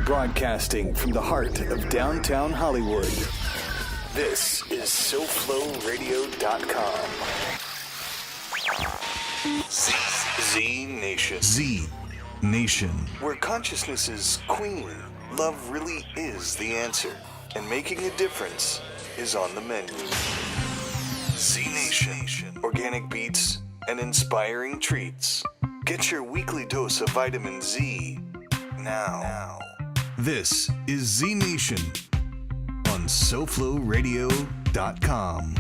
Broadcasting from the heart of downtown Hollywood. This is SoFloRadio.com. ZNation. ZNation. Where consciousness is queen, love really is the answer. And making a difference is on the menu. ZNation. Organic beats and inspiring treats. Get your weekly dose of vitamin Z now. This is ZNation on SoFloRadio.com.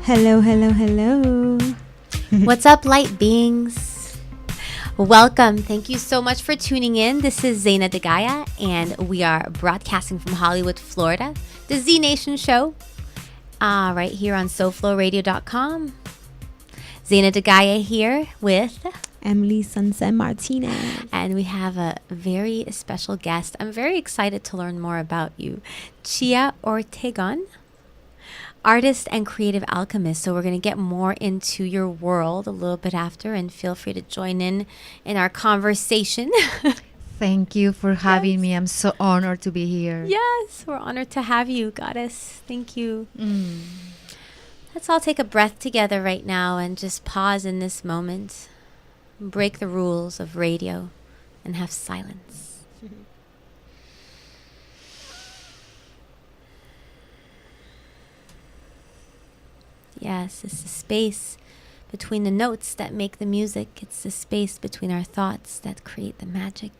Hello. What's up, light beings? Welcome. Thank you so much for tuning in. This is Zayna de Gaia, and we are broadcasting from Hollywood, Florida, the ZNation show, right here on SoFloRadio.com. Zayna de Gaia here with Emily Sunset Martinez. And we have a very special guest. I'm very excited to learn more about you. Chia Ortegon, artist and creative alchemist. So we're going to get more into your world a little bit after, and feel free to join in our conversation. Thank you for having me. I'm so honored to be here. Yes, we're honored to have you, goddess. Thank you. Let's all take a breath together right now and just pause in this moment. Break the rules of radio and have silence. Yes, it's the space between the notes that make the music. It's the space between our thoughts that create the magic.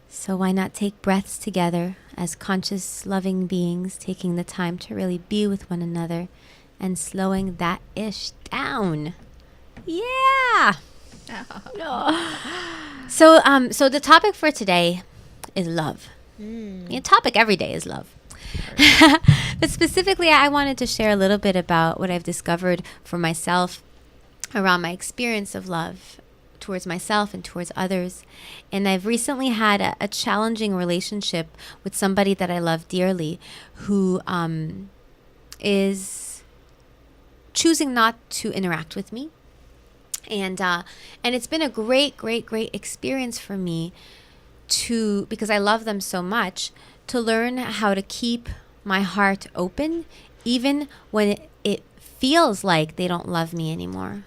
So why not take breaths together as conscious, loving beings, taking the time to really be with one another and slowing that ish down. Yeah. So the topic for today is love. The topic every day is love. But specifically, I wanted to share a little bit about what I've discovered for myself around my experience of love towards myself and towards others. And I've recently had a challenging relationship with somebody that I love dearly, who is choosing not to interact with me. And it's been a great experience for me because I love them so much, to learn how to keep my heart open, even when it feels like they don't love me anymore.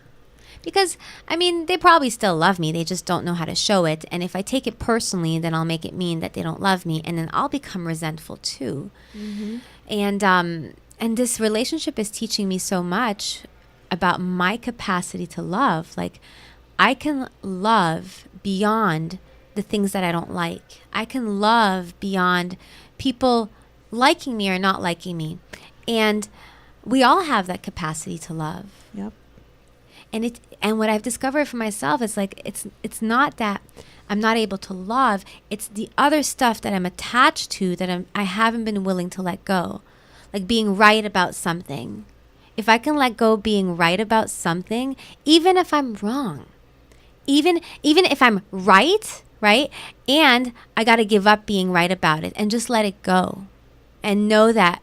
Because, I mean, they probably still love me. They just don't know how to show it. And if I take it personally, then I'll make it mean that they don't love me. And then I'll become resentful too. Mm-hmm. And this relationship is teaching me so much about my capacity to love. Like, I can love beyond the things that I don't like. I can love beyond people liking me or not liking me. And we all have that capacity to love. Yep. And what I've discovered for myself is, like, it's not that I'm not able to love. It's the other stuff that I'm attached to that I haven't been willing to let go. Like being right about something. If I can let go being right about something, even if I'm wrong, even if I'm right, and I got to give up being right about it and just let it go. And know that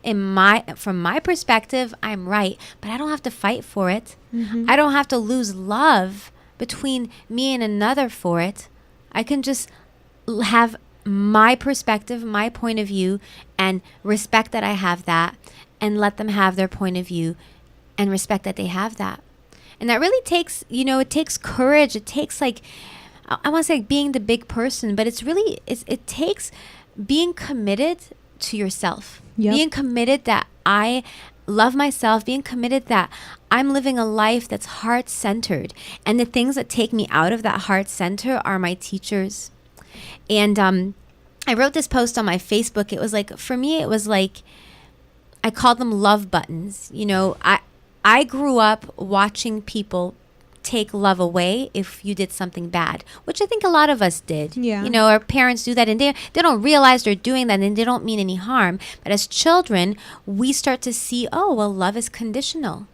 from my perspective, I'm right, but I don't have to fight for it. Mm-hmm. I don't have to lose love between me and another for it. I can just have my perspective, my point of view, and respect that I have that, and let them have their point of view and respect that they have that. And that really takes, it takes courage. It takes, like, I want to say being the big person, but it takes being committed to yourself. Yep. Being committed that I love myself, being committed that I'm living a life that's heart-centered. And the things that take me out of that heart center are my teachers. And I wrote this post on my Facebook. It was like, for me, it was like, I called them love buttons. I grew up watching people take love away if you did something bad, which I think a lot of us did. Yeah. Our parents do that, and they don't realize they're doing that, and they don't mean any harm. But as children, we start to see, oh, well, love is conditional.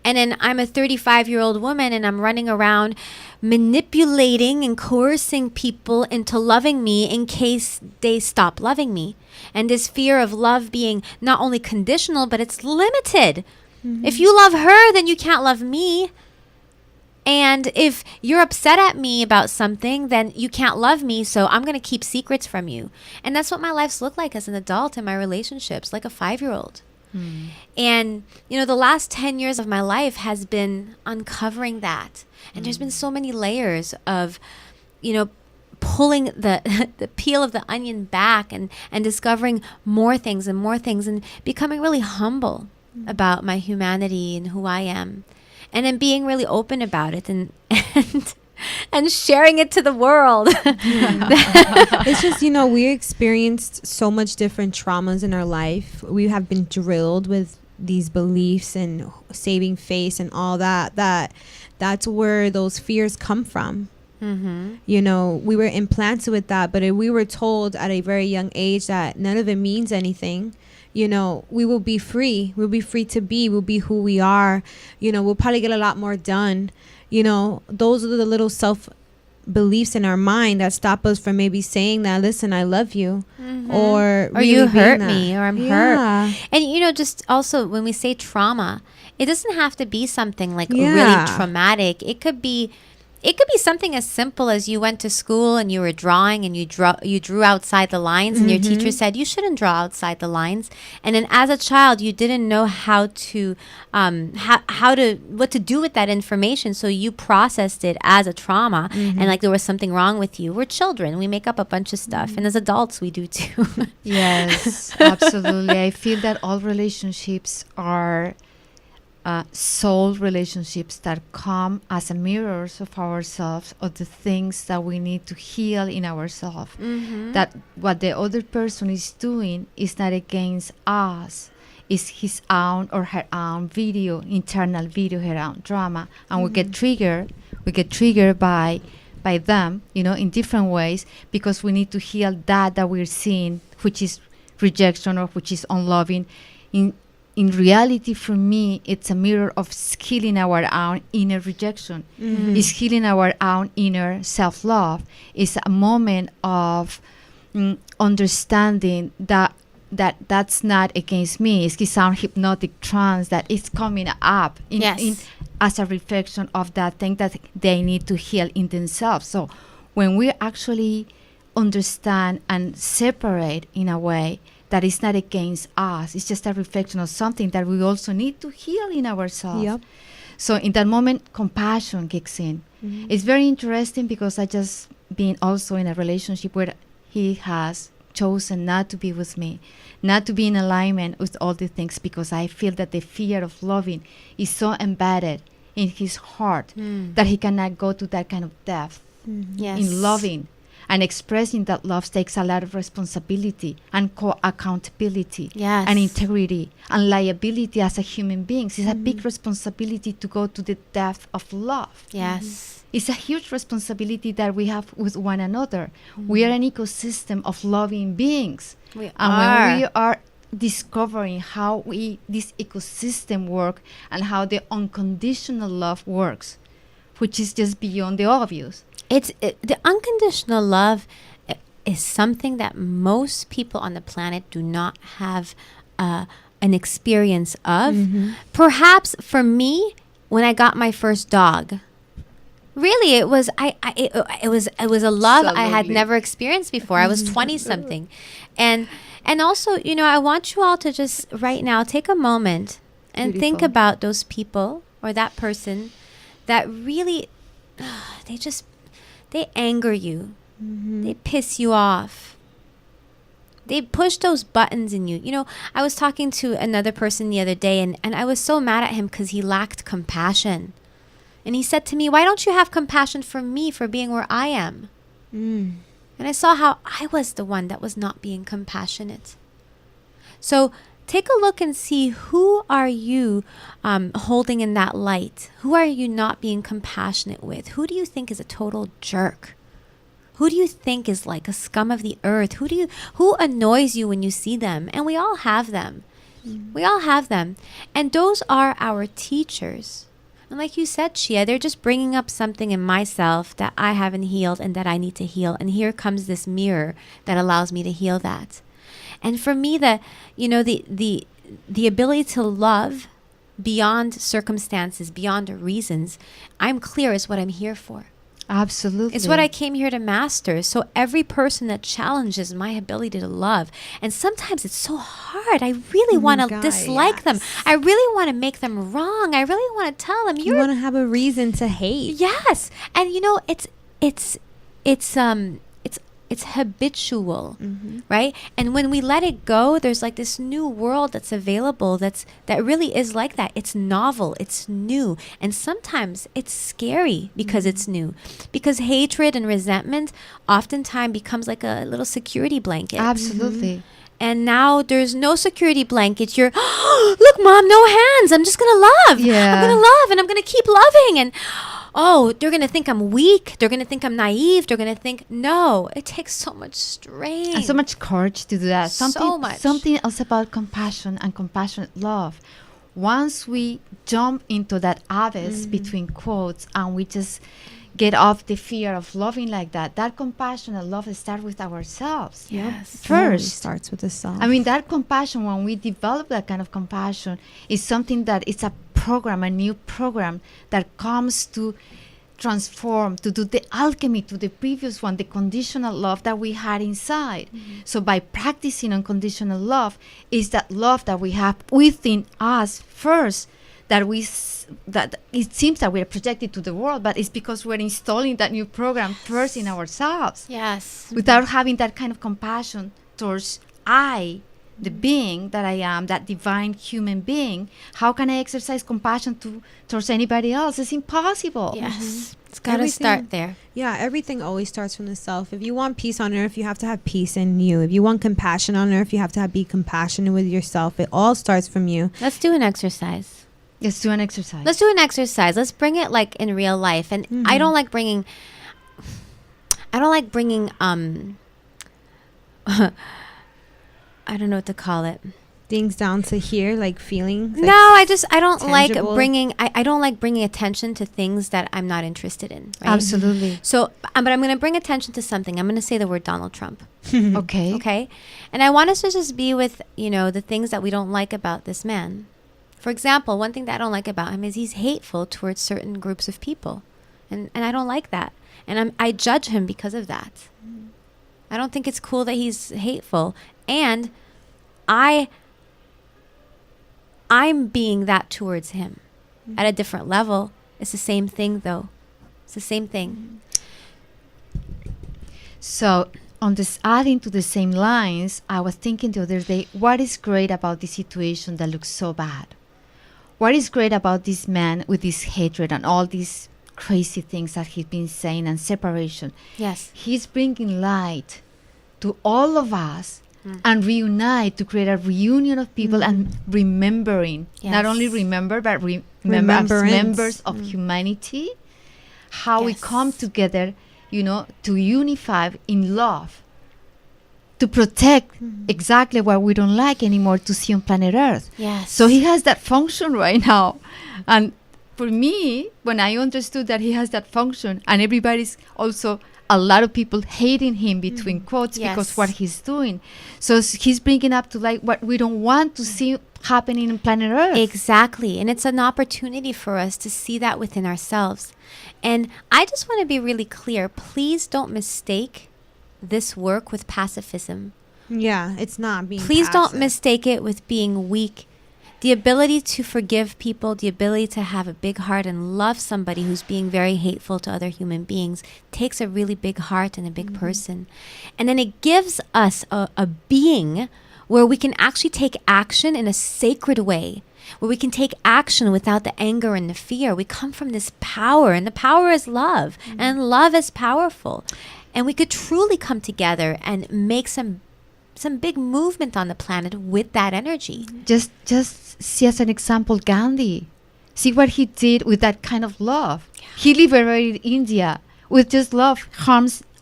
And then I'm a 35-year-old woman, and I'm running around manipulating and coercing people into loving me in case they stop loving me. And this fear of love being not only conditional, but it's limited. Mm-hmm. If you love her, then you can't love me. And if you're upset at me about something, then you can't love me, so I'm going to keep secrets from you. And that's what my life's looked like as an adult in my relationships, like a 5-year-old. And, the last 10 years of my life has been uncovering that. And there's been so many layers of, pulling the peel of the onion back and discovering more things and becoming really humble about my humanity and who I am. And then being really open about it and sharing it to the world. It's just, we experienced so much different traumas in our life. We have been drilled with these beliefs and saving face and all that's where those fears come from. We were implanted with that, but if we were told at a very young age that none of it means anything, we will be free. We'll be free to be. We'll be who we are. We'll probably get a lot more done. Those are the little self beliefs in our mind that stop us from maybe saying that, listen, I love you, or really you hurt that. me, or I'm hurt. And just also when we say trauma, it doesn't have to be something like really traumatic. It could be something as simple as you went to school and you were drawing and you drew outside the lines, and your teacher said you shouldn't draw outside the lines. And then as a child, you didn't know how to what to do with that information, so you processed it as a trauma, and like there was something wrong with you. We're children; we make up a bunch of stuff, and as adults, we do too. Yes, absolutely. I feel that all relationships are soul relationships that come as a mirrors of ourselves, of the things that we need to heal in ourselves. That what the other person is doing is not against us, is his own or her own internal video, her own drama, and we get triggered by them, in different ways, because we need to heal that we're seeing, which is rejection or which is unloving. In reality, for me, it's a mirror of healing our own inner rejection. It's healing our own inner self-love. It's a moment of understanding that's not against me. It's some hypnotic trance that is coming up in as a reflection of that thing that they need to heal in themselves. So when we actually understand and separate in a way, that is not against us. It's just a reflection of something that we also need to heal in ourselves. Yep. So in that moment, compassion kicks in. It's very interesting because I just been also in a relationship where he has chosen not to be with me, not to be in alignment with all the things, because I feel that the fear of loving is so embedded in his heart that he cannot go to that kind of depth in loving. And expressing that love takes a lot of responsibility and accountability and integrity and liability as a human being. It's a big responsibility to go to the depth of love. Yes. It's a huge responsibility that we have with one another. We are an ecosystem of loving beings. When we are discovering how this ecosystem works and how the unconditional love works, which is just beyond the obvious. The unconditional love is something that most people on the planet do not have an experience of. Perhaps for me, when I got my first dog, really it was a love I had never experienced before. I was 20 something, and also I want you all to just right now take a moment and think about those people or that person that really they anger you. They piss you off. They push those buttons in you. I was talking to another person the other day, and I was so mad at him because he lacked compassion. And he said to me, why don't you have compassion for me for being where I am? And I saw how I was the one that was not being compassionate. So take a look and see, who are you holding in that light? Who are you not being compassionate with? Who do you think is a total jerk? Who do you think is like a scum of the earth? Who annoys you when you see them? And we all have them. We all have them. And those are our teachers. And like you said, Chia, they're just bringing up something in myself that I haven't healed and that I need to heal. And here comes this mirror that allows me to heal that. And for me, the ability to love beyond circumstances, beyond reasons, I'm clear is what I'm here for. Absolutely. It's what I came here to master. So every person that challenges my ability to love, and sometimes it's so hard. I really want to God, dislike them. I really want to make them wrong. I really want to tell them You want to have a reason to hate. yes. And you know, it's habitual, right? And when we let it go, there's like this new world that's available that really is like that. It's novel, it's new, and sometimes it's scary because it's new. Because hatred and resentment oftentimes becomes like a little security blanket. Absolutely. And now there's no security blanket. You're, look, Mom, no hands. I'm just gonna love. Yeah. I'm gonna love, and I'm gonna keep loving. And oh, they're going to think I'm weak. They're going to think I'm naive. They're going to think, no, it takes so much strength. And so much courage to do that. So much. Something else about compassion and compassionate love. Once we jump into that abyss between quotes and we just get off the fear of loving like that, that compassionate love starts with ourselves. Yes. First. Starts with the self. I mean, that compassion, when we develop that kind of compassion, is something that it's a program, a new program that comes to transform, to do the alchemy to the previous one, the conditional love that we had inside. So by practicing unconditional love, is that love that we have within us first, that that it seems that we are projected to the world, but it's because we're installing that new program first in ourselves. Yes. Without having that kind of compassion towards the being that I am, that divine human being, how can I exercise compassion towards anybody else? It's impossible. Yes. It's got to Everything- start there. Yeah, everything always starts from the self. If you want peace on earth, you have to have peace in you. If you want compassion on earth, you have to be compassionate with yourself. It all starts from you. Let's do an exercise. Let's do an exercise. Let's do an exercise. Let's bring it like in real life. And I don't like bringing I don't know what to call it. Things down to here, like feelings. No, I don't like tangible. I don't like bringing attention to things that I'm not interested in. Right? Absolutely. So, but I'm going to bring attention to something. I'm going to say the word Donald Trump. Okay. Okay. And I want us to just be with, the things that we don't like about this man. For example, one thing that I don't like about him is he's hateful towards certain groups of people. And I don't like that. And I judge him because of that. I don't think it's cool that he's hateful. And I'm being that towards him at a different level. It's the same thing, though. It's the same thing. So, on this, adding to the same lines, I was thinking the other day, what is great about this situation that looks so bad? What is great about this man with this hatred and all these crazy things that he's been saying and separation? Yes. He's bringing light to all of us and reunite to create a reunion of people and remembering. Not only Yes. remember, but remember as Remembrance. members of humanity, how we Yes. come together, to unify in love, to protect exactly what we don't like anymore to see on planet Earth. Yes. So he has that function right now. And for me, when I understood that he has that function, and everybody's also, a lot of people hating him between quotes because Yes. what he's doing. So he's bringing up to like what we don't want to see happening in planet Earth. Exactly. And it's an opportunity for us to see that within ourselves. And I just want to be really clear. Please don't mistake this work with pacifism. Yeah, it's not being Please don't passive. mistake it with being weak. The ability to forgive people, the ability to have a big heart and love somebody who's being very hateful to other human beings takes a really big heart and a big person. And then it gives us a being where we can actually take action in a sacred way, where we can take action without the anger and the fear. We come from this power, and the power is love, and love is powerful. And we could truly come together and make some big movement on the planet with that energy. Just see as an example Gandhi. See what he did with that kind of love. He liberated India with just love,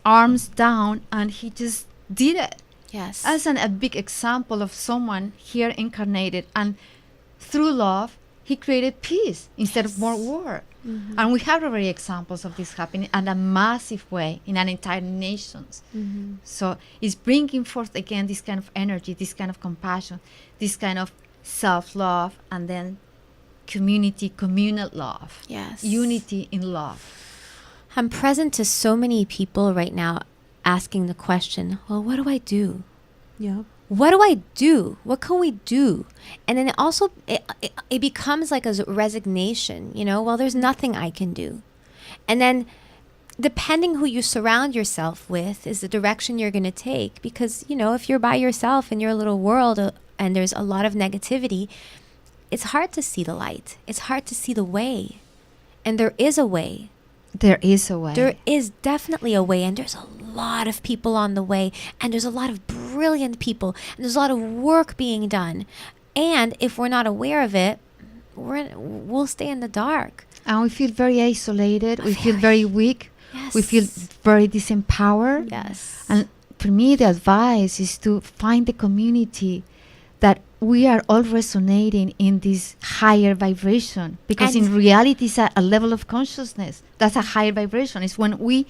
arms down, and he just did it. Yes. As a big example of someone here incarnated, and through love, he created peace instead of more war. And we have already examples of this happening in a massive way in an entire nations. So it's bringing forth again this kind of energy, this kind of compassion, this kind of self-love, and then community, communal love. Yes. Unity in love. I'm present to so many people right now asking the question, well, what do I do? Yeah. What do I do? What can we do? And then it becomes like a resignation, well, there's nothing I can do. And then depending who you surround yourself with is the direction you're going to take. Because, if you're by yourself in your little world and there's a lot of negativity, it's hard to see the light. It's hard to see the way. And there is a way. There is a way. There is definitely a way, and there's a lot of people on the way, and there's a lot of brilliant people, and there's a lot of work being done. And if we're not aware of it, we'll stay in the dark. And we feel very isolated. We feel very weak. Yes. We feel very disempowered. Yes. And for me, the advice is to find the community that we are all resonating in this higher vibration, because And in reality it's a level of consciousness that's a higher vibration. It's when we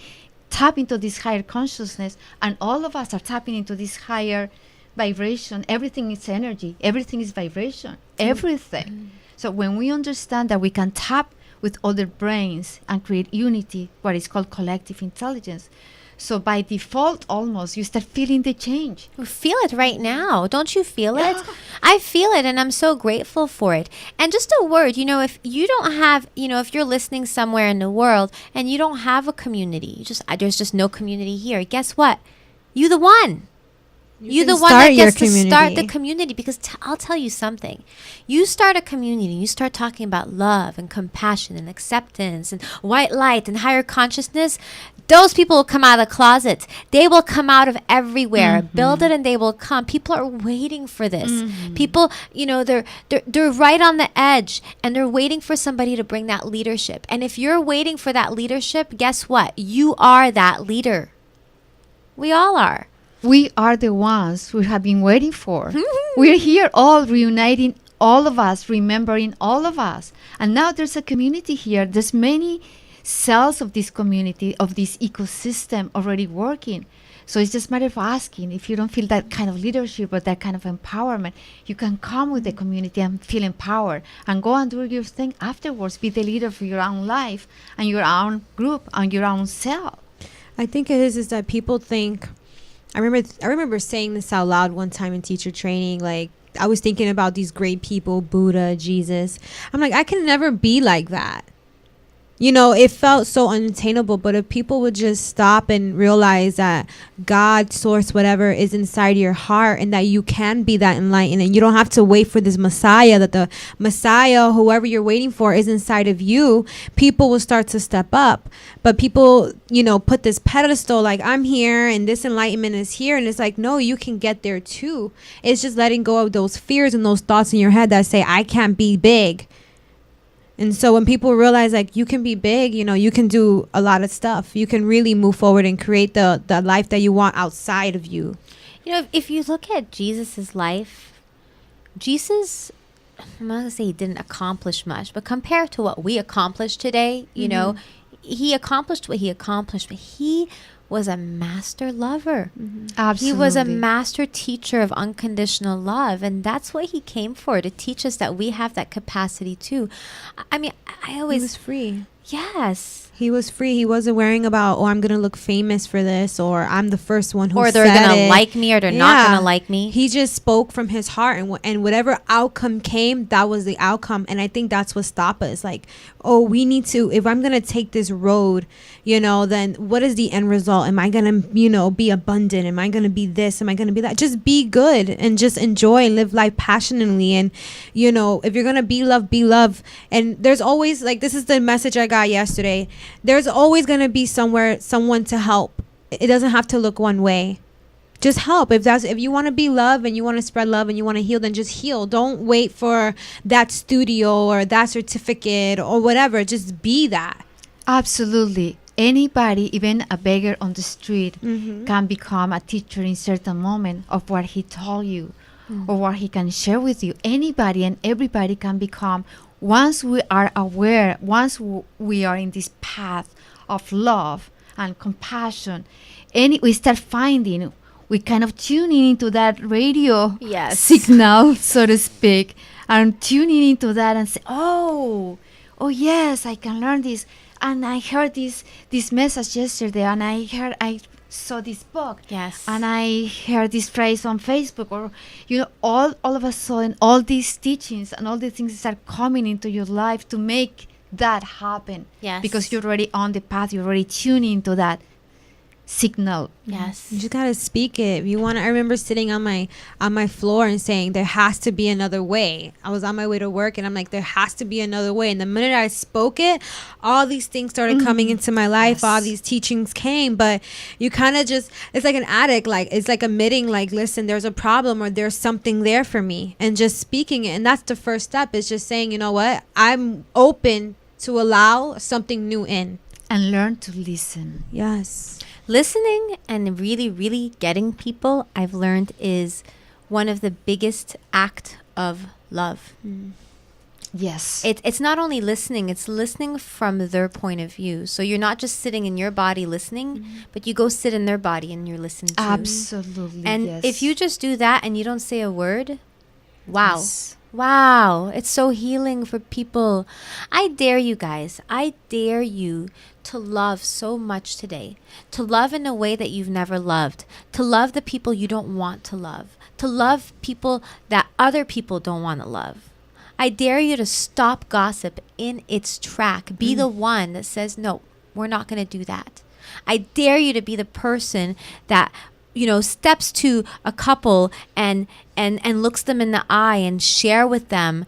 tap into this higher consciousness, and all of us are tapping into this higher vibration. Everything is energy, everything is vibration, everything. So when we understand that we can tap with other brains and create unity, what is called collective intelligence, so by default, almost, you start feeling the change. We feel it right now. Don't you feel it? I feel it, and I'm so grateful for it. And just a word, if you don't have, if you're listening somewhere in the world and you don't have a community, there's just no community here, guess what? You the one. You the one that gets to start the community, because I'll tell you something. You start a community, you start talking about love and compassion and acceptance and white light and higher consciousness. Those people will come out of the closet. They will come out of everywhere. Build it and they will come. People are waiting for this. People, they're right on the edge, and they're waiting for somebody to bring that leadership. And if you're waiting for that leadership, guess what? You are that leader. We all are. We are the ones we have been waiting for. We're here all reuniting, all of us, remembering all of us. And now there's a community here. There's many cells of this community, of this ecosystem already working. So it's just a matter of asking. If you don't feel that kind of leadership or that kind of empowerment, you can come with the community and feel empowered and go and do your thing afterwards. Be the leader for your own life and your own group and your own cell. I think it is that people think, I remember saying this out loud one time in teacher training. Like, I was thinking about these great people, Buddha, Jesus. I'm like, I can never be like that. It felt so unattainable. But if people would just stop and realize that God, source, whatever is inside your heart, and that you can be that enlightened, and you don't have to wait for this Messiah, that the Messiah, whoever you're waiting for, is inside of you, people will start to step up. But people, put this pedestal, like, I'm here and this enlightenment is here. And it's like, no, you can get there too. It's just letting go of those fears and those thoughts in your head that say, I can't be big. And so when people realize, like, you can be big, you can do a lot of stuff. You can really move forward and create the life that you want outside of you. If you look at Jesus's life, Jesus, I'm not going to say he didn't accomplish much, but compared to what we accomplish today, he accomplished what he accomplished, but he was a master lover. Absolutely. He was a master teacher of unconditional love, and that's what he came for, to teach us that we have that capacity too. I mean, I always... He was free. Yes. He was free. He wasn't worrying about, I'm going to look famous for this, or I'm the first one who said it. Or they're going to like me, or they're not going to like me. He just spoke from his heart, and whatever outcome came, that was the outcome. And I think that's what stopped us. Like, we need to, if I'm going to take this road, then what is the end result? Am I going to, be abundant? Am I going to be this? Am I going to be that? Just be good and just enjoy and live life passionately. And, if you're going to be love, be love. And there's always, like, this is the message I got yesterday. There's always going to be someone to help. It doesn't have to look one way. Just help. If you want to be love and you want to spread love and you want to heal, then just heal. Don't wait for that studio or that certificate or whatever. Just be that. Absolutely. Anybody, even a beggar on the street, can become a teacher in certain moment of what he told you or what he can share with you. Anybody and everybody can become. Once we are aware, once we are in this path of love and compassion, we start finding, we kind of tune into that radio signal, so to speak, and tuning into that and say, oh yes, I can learn this. And I heard this message yesterday, and I saw this book. Yes. And I heard this phrase on Facebook, or all of a sudden, all these teachings and all the things that are coming into your life to make that happen. Yes. Because you're already on the path, you're already tuning into that signal. Yes. You just gotta speak it. If you want, I remember sitting on my floor and saying there has to be another way. I was on my way to work and I'm like, there has to be another way. And the minute I spoke it, all these things started coming into my life. Yes. All these teachings came. But you kind of just, it's like an addict. Like it's like admitting, like, listen, there's a problem or there's something there for me, and just speaking it. And that's the first step. Is just saying, you know what, I'm open to allow something new in. And learn to listen. Yes. Listening and really, really getting people, I've learned, is one of the biggest act of love. Yes. It's not only listening, it's listening from their point of view. So you're not just sitting in your body listening, but you go sit in their body and you're listening to. Absolutely. And yes. if you just do that and you don't say a word, wow. Yes. Wow, it's so healing for people. I dare you guys. I dare you to love so much today. To love in a way that you've never loved. To love the people you don't want to love. To love people that other people don't want to love. I dare you to stop gossip in its track. Be the one that says, no, we're not going to do that. I dare you to be the person that steps to a couple and looks them in the eye and share with them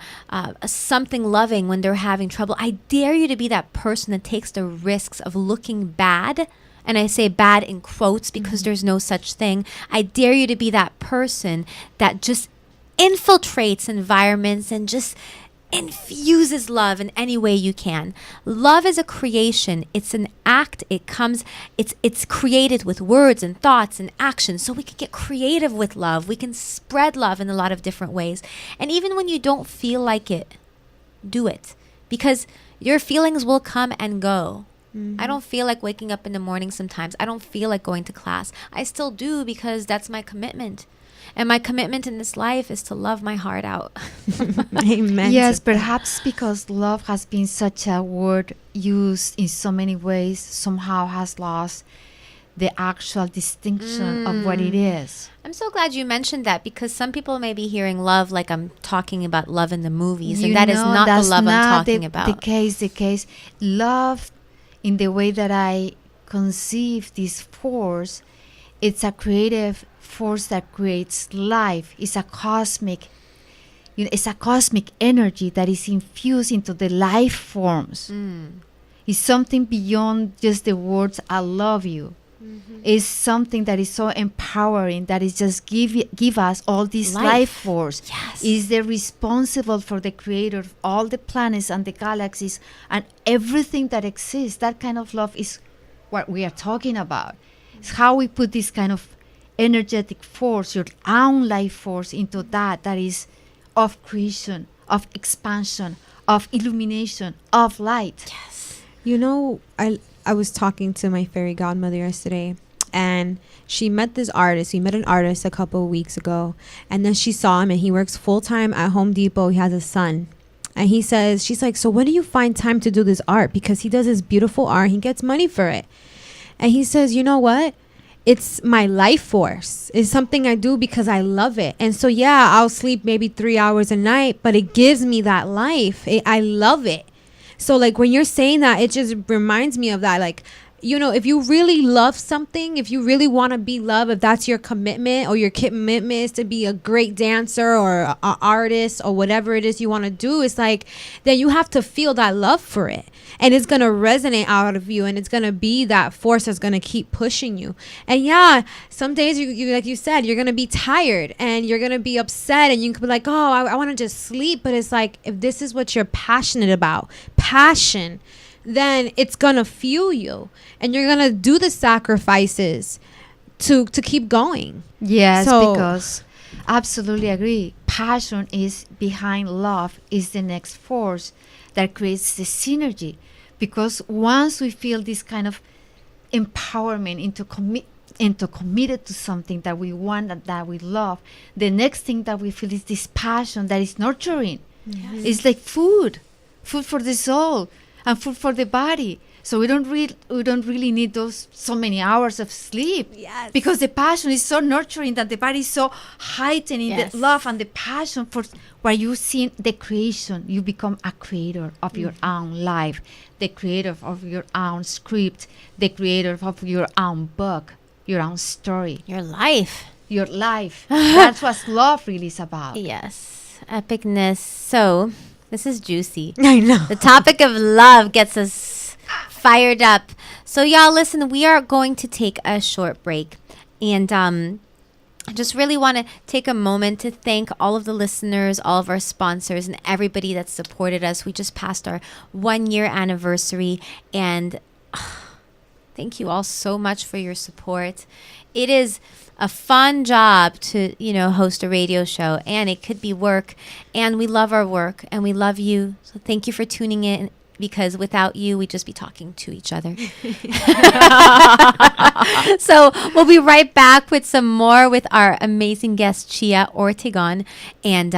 something loving when they're having trouble. I dare you to be that person that takes the risks of looking bad. And I say bad in quotes because there's no such thing. I dare you to be that person that just infiltrates environments and just infuses love in any way you can. Love is a creation. It's an act. It's created with words and thoughts and actions. So we can get creative with love. We can spread love in a lot of different ways. And even when you don't feel like it, do it. Because your feelings will come and go. I don't feel like waking up in the morning sometimes. I don't feel like going to class. I still do because that's my commitment. And my commitment in this life is to love my heart out. Amen. Yes, perhaps because love has been such a word used in so many ways, somehow has lost the actual distinction of what it is. I'm so glad you mentioned that, because some people may be hearing love like I'm talking about love in the movies. And that is not the love I'm talking about. The case. Love, in the way that I conceive this force, it's a creative force that creates life. It's a cosmic energy that is infused into the life forms. It's something beyond just the words "I love you." It's something that is so empowering, that is just give us all this life force. Yes. Is the responsible for the creator of all the planets and the galaxies and everything that exists. That kind of love is what we are talking about. It's how we put this kind of energetic force, your own life force, into that is of creation, of expansion, of illumination, of light. Yes. I was talking to my fairy godmother yesterday, and she met this artist. We met an artist a couple of weeks ago, and then she saw him, and he works full-time at Home Depot. He has a son. And she's like, so when do you find time to do this art? Because he does this beautiful art. He gets money for it. And he says, you know what? It's my life force. It's something I do because I love it. And so, yeah, I'll sleep maybe 3 hours a night, but it gives me that life. I love it. So, like, when you're saying that, it just reminds me of that. Like, if you really love something, if you really want to be loved, if that's your commitment, or your commitment is to be a great dancer or an artist or whatever it is you want to do, it's like, then you have to feel that love for it. And it's going to resonate out of you, and it's going to be that force that's going to keep pushing you. And yeah, some days, you like you said, you're going to be tired and you're going to be upset, and you could be like, oh, I want to just sleep. But it's like, if this is what you're passionate about, passion, then it's going to fuel you, and you're going to do the sacrifices to keep going. Yes, So- because absolutely agree. Passion is behind love, is the next force that creates the synergy. Because once we feel this kind of empowerment into committed to something that we want and that we love, the next thing that we feel is this passion that is nurturing. Yes. It's like food for the soul and food for the body. So we don't really need those so many hours of sleep. Yes. Because the passion is so nurturing that the body is so heightening. Yes. The love and the passion for where you see the creation. You become a creator of your own life, the creator of your own script, the creator of your own book, your own story, Your life. your life. That's what love really is about. Yes. Epicness. So, this is juicy. I know. The topic of love gets us fired up. So, y'all, listen, we are going to take a short break. And I just really want to take a moment to thank all of the listeners, all of our sponsors, and everybody that supported us. We just passed our 1-year anniversary. And thank you all so much for your support. It is a fun job to, host a radio show, and it could be work, and we love our work, and we love you. So thank you for tuning in, because without you, we'd just be talking to each other. So we'll be right back with some more with our amazing guest, Chia Ortegon, and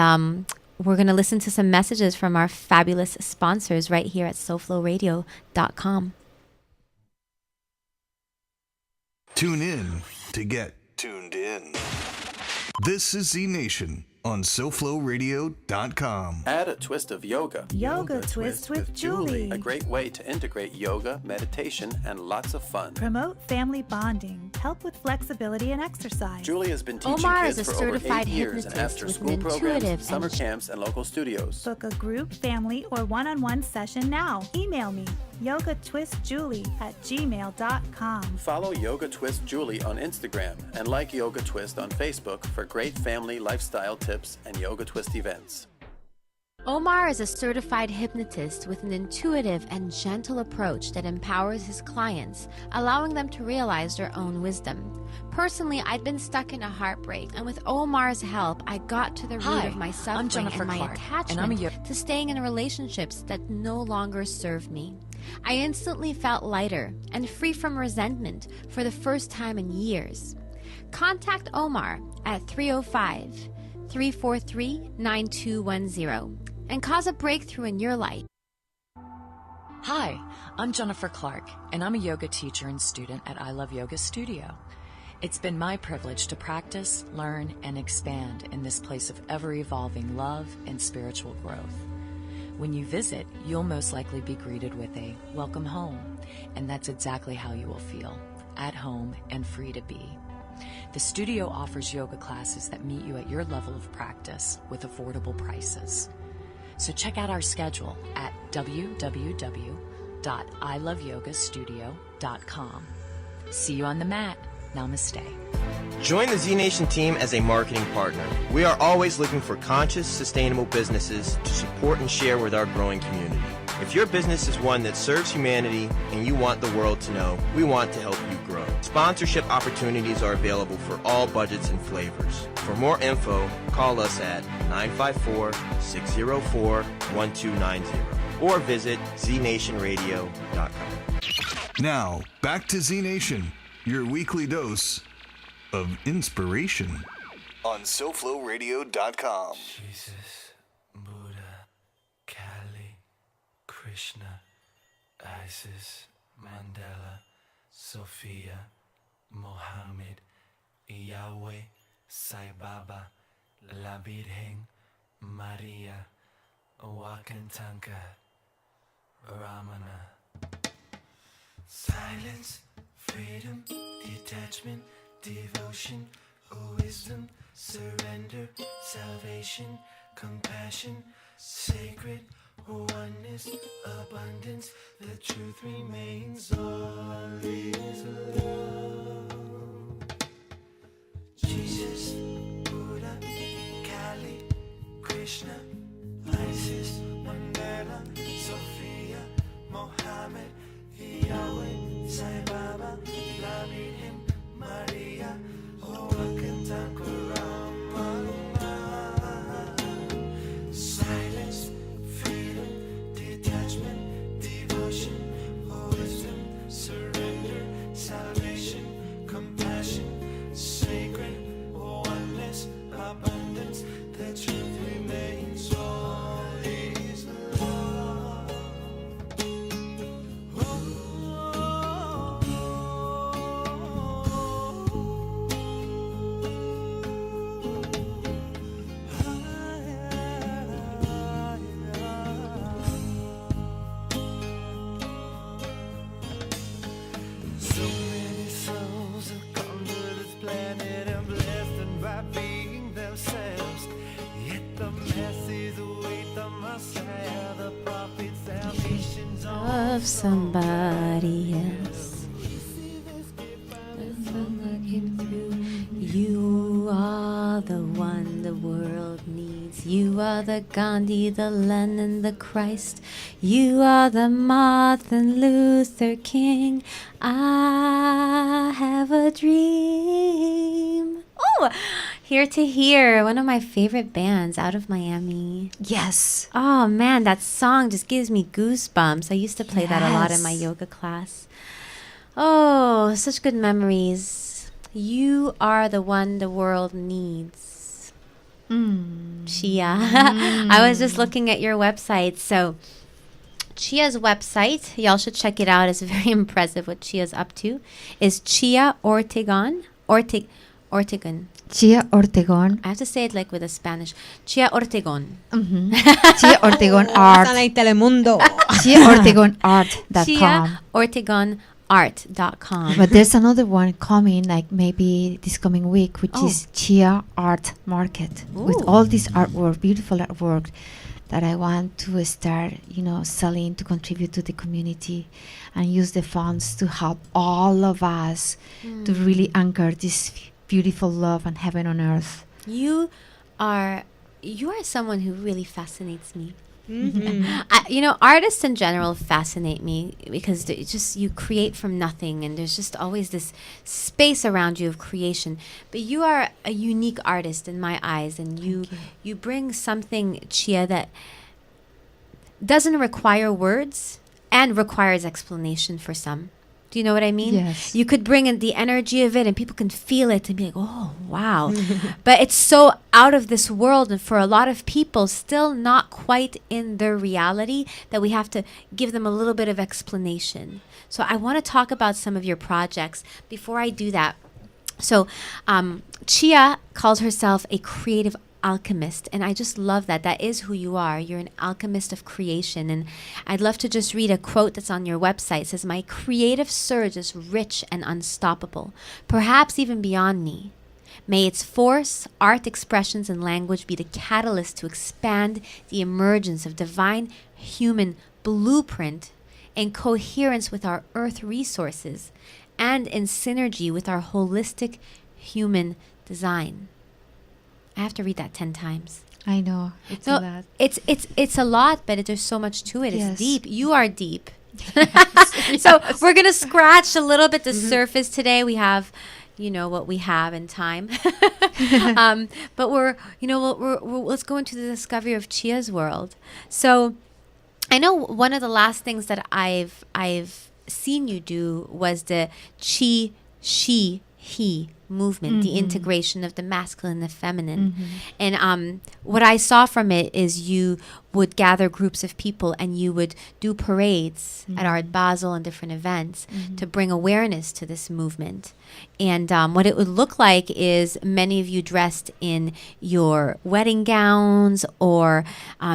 we're going to listen to some messages from our fabulous sponsors right here at SoFloRadio.com. Tune in to get tuned in. This is ZNation on SoFloRadio.com. Add a twist of yoga. Yoga Twist with Julie. A great way to integrate yoga, meditation, and lots of fun. Promote family bonding. Help with flexibility and exercise. Julie has been teaching Omar kids is a for over 8 certified years in hypnotist with after-school an programs, intuitive summer and camps, and local studios. Book a group, family, or one-on-one session now. Email me, yogatwistjulie@gmail.com. Follow Yoga Twist Julie on Instagram and like Yoga Twist on Facebook for great family lifestyle tips and Yoga Twist events. Omar is a certified hypnotist with an intuitive and gentle approach that empowers his clients, allowing them to realize their own wisdom. Personally, I'd been stuck in a heartbreak, and with Omar's help, I got to the root of my suffering and my attachment to staying in relationships that no longer serve me. I instantly felt lighter and free from resentment for the first time in years. Contact Omar at 305-343-9210 and cause a breakthrough in your life. Hi, I'm Jennifer Clark, and I'm a yoga teacher and student at I Love Yoga Studio. It's been my privilege to practice, learn, and expand in this place of ever-evolving love and spiritual growth. When you visit, you'll most likely be greeted with a welcome home, and that's exactly how you will feel, at home and free to be. The studio offers yoga classes that meet you at your level of practice with affordable prices. So check out our schedule at www.iloveyogastudio.com. See you on the mat. Namaste. Join the Z-Nation team as a marketing partner. We are always looking for conscious, sustainable businesses to support and share with our growing community. If your business is one that serves humanity and you want the world to know, we want to help you grow. Sponsorship opportunities are available for all budgets and flavors. For more info, call us at 954-604-1290 or visit ZNationRadio.com. Now, back to ZNation, your weekly dose of inspiration on SoFloRadio.com. Jesus, Buddha, Kali, Krishna, Isis, Mandela, Sophia, Mohammed, Yahweh, Sai Baba, La Virgen, Maria, Wakantanka, Ramana. Silence, freedom, detachment, devotion, wisdom, surrender, salvation, compassion, sacred, oneness, abundance, the truth remains, all is love. Jesus, Buddha, Kali, Krishna, Isis, Mandela, Sophia, Mohammed, Yahweh, Sai Baba, La Virgen, Maria, silence, freedom, detachment, devotion, wisdom, surrender, salvation, compassion, sacred, oneness, abundance, the truth remains all. somebody else. You are the one the world needs. You are the Gandhi, the Lenin, the Christ. You are the Martin Luther King. I have a dream. Oh, Here to Hear, one of my favorite bands out of Miami. Yes. Oh man, that song just gives me goosebumps. I used to play that a lot in my Yes. yoga class. Oh, such good memories. You are the one the world needs. Chia. I was just looking at your website. So Chia's website, y'all should check it out. It's very impressive what Chia's up to. Is Chia Ortegon. Ortegon. Chia Ortegon. I have to say it like with a Spanish. Chia Ortegon. Chia Ortegon Art. Sound like Telemundo. Chia Ortegon Art.com. Chia Ortegon Art.com. But there's another one coming, like maybe this coming week, which Oh. is Chia Art Market, with Ooh. all this artwork, beautiful artwork that I want to start, selling to contribute to the community and use the funds to help all of us to really anchor this beautiful love and heaven on earth. You are someone who really fascinates me. Mm-hmm. Artists in general fascinate me because you create from nothing, and there's just always this space around you of creation. But you are a unique artist in my eyes, and you bring something, Chia, that doesn't require words and requires explanation for some. Do you know what I mean? Yes. You could bring in the energy of it and people can feel it and be like, oh, wow. But it's so out of this world, and for a lot of people still not quite in their reality, that we have to give them a little bit of explanation. So I want to talk about some of your projects. Before I do that, so Chia calls herself a creative alchemist, and I just love that. That is who you are. You're an alchemist of creation. And I'd love to just read a quote that's on your website. It says, "My creative surge is rich and unstoppable, perhaps even beyond me. May its force, art expressions, and language be the catalyst to expand the emergence of divine human blueprint in coherence with our earth resources and in synergy with our holistic human design." I have to read that 10 times. I know. It's a lot. It's a lot, but there's so much to it. Yes. It's deep. You are deep. So we're gonna scratch a little bit the surface today. We have, what we have in time. But we're let's go into the discovery of Chia's world. So I know one of the last things that I've seen you do was the Chi, She, He movement, the integration of the masculine and the feminine. And what I saw from it is you would gather groups of people and you would do parades at Art Basel and different events to bring awareness to this movement. And what it would look like is many of you dressed in your wedding gowns or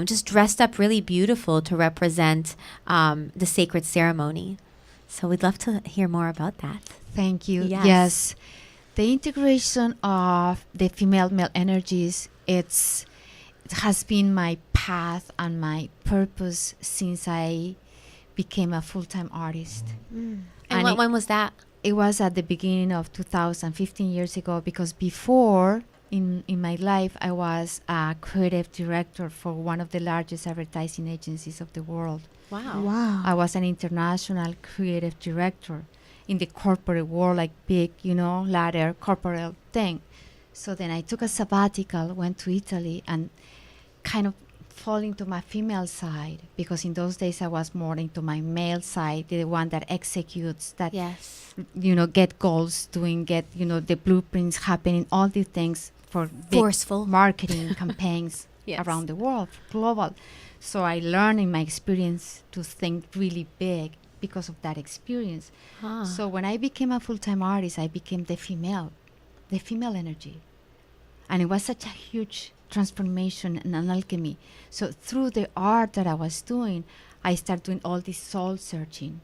just dressed up really beautiful to represent the sacred ceremony. So we'd love to hear more about that. Thank you. Yes. Yes. The integration of the female-male energies, it has been my path and my purpose since I became a full-time artist. And And when was that? It was at the beginning of 2015 years ago, because before in my life I was a creative director for one of the largest advertising agencies of the world. Wow. Wow. I was an international creative director in the corporate world, like big, ladder corporate thing. So then I took a sabbatical, went to Italy, and kind of fall into my female side, because in those days I was more into my male side, the one that executes, that Yes. get goals doing, the blueprints happening, all these things for big Forceful. marketing campaigns Yes. around the world, global. So I learned in my experience to think really big because of that experience. So when I became a full-time artist, I became the female energy. And it was such a huge transformation and an alchemy. So through the art that I was doing, I started doing all this soul searching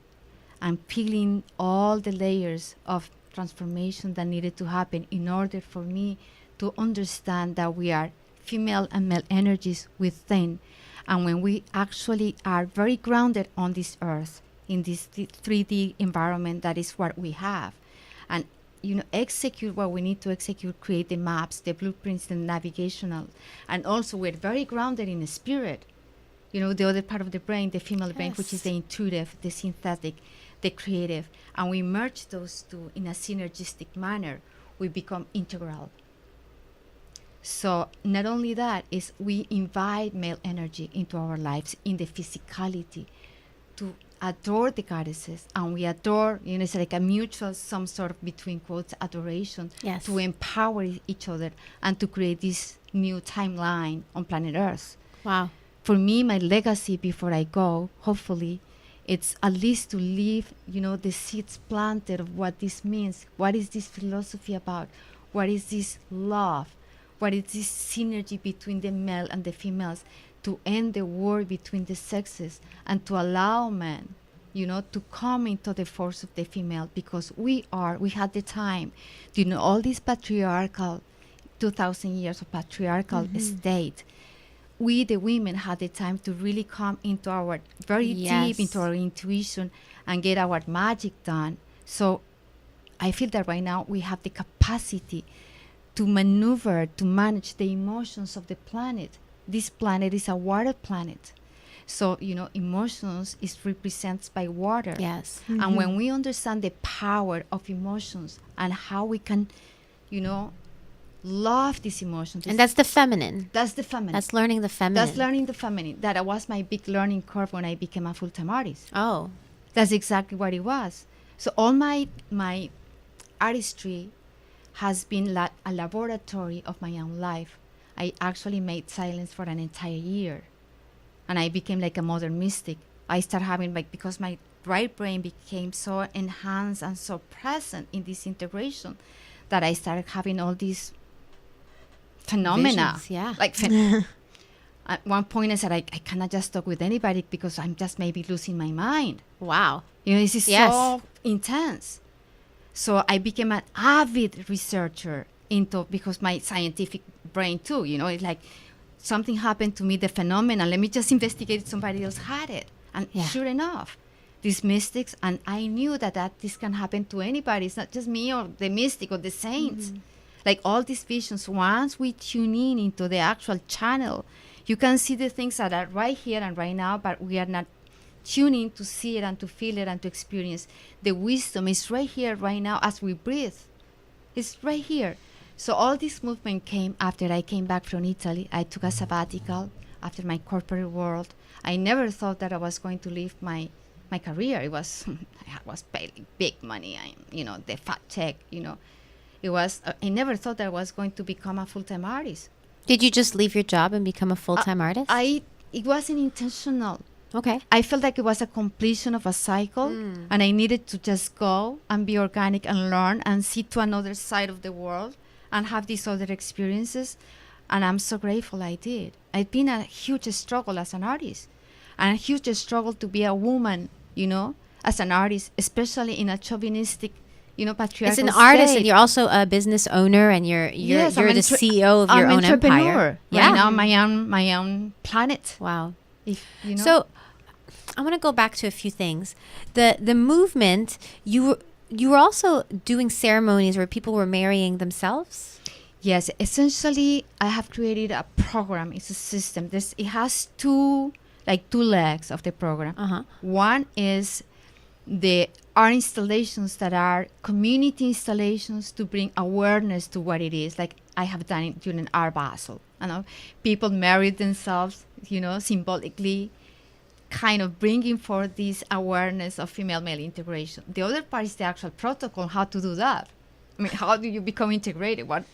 and peeling all the layers of transformation that needed to happen in order for me to understand that we are female and male energies within. And when we actually are very grounded on this earth, in this 3D environment that is what we have, and execute what we need to execute, create the maps, the blueprints, the navigational, and also we're very grounded in the spirit. The other part of the brain, the female brain, which is the intuitive, the synthetic, the creative, and we merge those two in a synergistic manner. We become integral. So not only that, is we invite male energy into our lives in the physicality to adore the goddesses, and we adore, it's like a mutual, some sort of, between quotes, adoration, Yes. to empower each other and to create this new timeline on planet Earth. Wow. For me, my legacy before I go, hopefully, it's at least to leave, the seeds planted of what this means. What is this philosophy about? What is this love? What is this synergy between the male and the females, to end the war between the sexes and to allow men, to come into the force of the female, because we had the time, all this patriarchal, 2,000 years of patriarchal state. We, the women, had the time to really come into our very deep into our intuition and get our magic done. So I feel that right now we have the capacity to maneuver, to manage the emotions of the planet. This planet is a water planet. So, emotions is represented by water. Yes. And when we understand the power of emotions and how we can, love these emotions. And that's the feminine. That's the feminine. That's learning the feminine. That's learning the feminine. That was my big learning curve when I became a full-time artist. Oh. That's exactly what it was. So all my artistry has been a laboratory of my own life. I actually made silence for an entire year. And I became like a modern mystic. I started having, because my right brain became so enhanced and so present in this integration, that I started having all these phenomena. Visions, yeah. At one point I said, I cannot just talk with anybody because I'm just maybe losing my mind. Wow. This is so intense. So I became an avid researcher because my scientific brain too, it's like something happened to me, the phenomenon, let me just investigate if somebody else had it. And sure enough, these mystics, and I knew that this can happen to anybody. It's not just me or the mystic or the saints. Like all these visions, once we tune in into the actual channel, you can see the things that are right here and right now, but we are not tuning to see it and to feel it and to experience. The wisdom is right here, right now, as we breathe. It's right here. So all this movement came after I came back from Italy. I took a sabbatical after my corporate world. I never thought that I was going to leave my career. It was, I was paying big money, the fat check, It was, I never thought that I was going to become a full-time artist. Did you just leave your job and become a full-time artist? It wasn't intentional. Okay. I felt like it was a completion of a cycle, and I needed to just go and be organic and learn and see to another side of the world and have these other experiences. And I'm so grateful I did. It's been a huge struggle as an artist, and a huge struggle to be a woman, as an artist, especially in a chauvinistic, patriarchal It's an artist, state. and you're also a business owner, and you're the CEO of your own empire. Right now, my own planet. Wow. So So I want to go back to a few things. The movement, you were also doing ceremonies where people were marrying themselves? Yes, essentially I have created a program. It's a system. It has two legs of the program. One is the art installations that are community installations to bring awareness to what it is. Like I have done it during Art Basel. People married themselves, symbolically, kind of bringing forth this awareness of female-male integration. The other part is the actual protocol, how to do that. I mean, how do you become integrated? What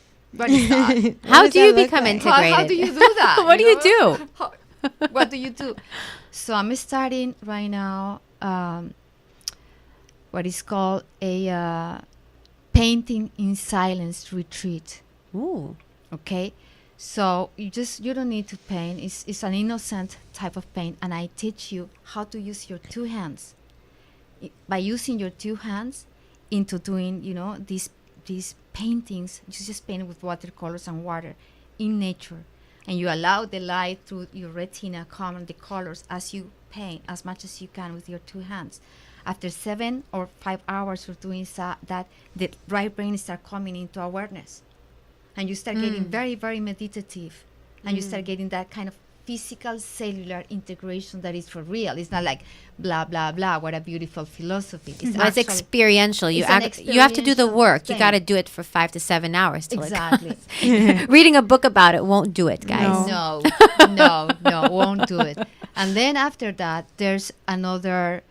is that? How do you become integrated? How do you do that? What do you do? What do you do? So I'm starting right now what is called a painting in silence retreat. Ooh. Okay? So you don't need to paint. It's an innocent type of paint, and I teach you how to use your two hands. By using your two hands into doing, these paintings, you just paint with watercolors and water in nature. and you allow the light through your retina come on the colors as you paint as much as you can with your two hands. After 7 or 5 hours of doing that, the right brain start coming into awareness, and you start getting very, very meditative, and you start getting that kind of physical cellular integration that is for real. It's not like blah blah blah. What a beautiful philosophy! It's experiential. You it's an you have to do the work. thing. You got to do it for 5 to 7 hours. Till Exactly. Reading a book about it won't do it, guys. No, won't do it. And then after that, there's another